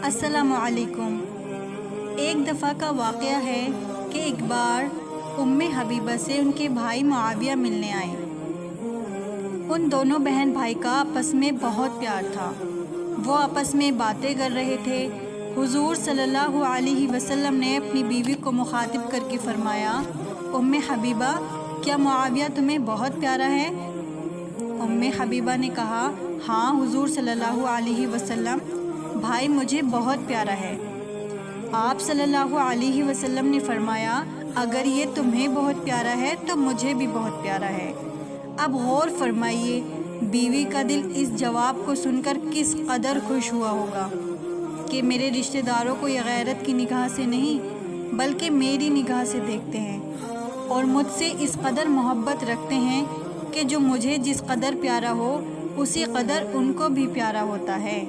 السلام علیکم۔ ایک دفعہ کا واقعہ ہے کہ ایک بار ام حبیبہ سے ان کے بھائی معاویہ ملنے آئے۔ ان دونوں بہن بھائی کا آپس میں بہت پیار تھا۔ وہ آپس میں باتیں کر رہے تھے۔ حضور صلی اللہ علیہ وسلم نے اپنی بیوی کو مخاطب کر کے فرمایا، ام حبیبہ، کیا معاویہ تمہیں بہت پیارا ہے؟ ام حبیبہ نے کہا، ہاں حضور صلی اللہ علیہ وسلم، بھائی مجھے بہت پیارا ہے۔ آپ صلی اللہ علیہ وسلم نے فرمایا، اگر یہ تمہیں بہت پیارا ہے تو مجھے بھی بہت پیارا ہے۔ اب غور فرمائیے، بیوی کا دل اس جواب کو سن کر کس قدر خوش ہوا ہوگا کہ میرے رشتہ داروں کو یہ غیرت کی نگاہ سے نہیں بلکہ میری نگاہ سے دیکھتے ہیں اور مجھ سے اس قدر محبت رکھتے ہیں کہ جو مجھے جس قدر پیارا ہو اسی قدر ان کو بھی پیارا ہوتا ہے۔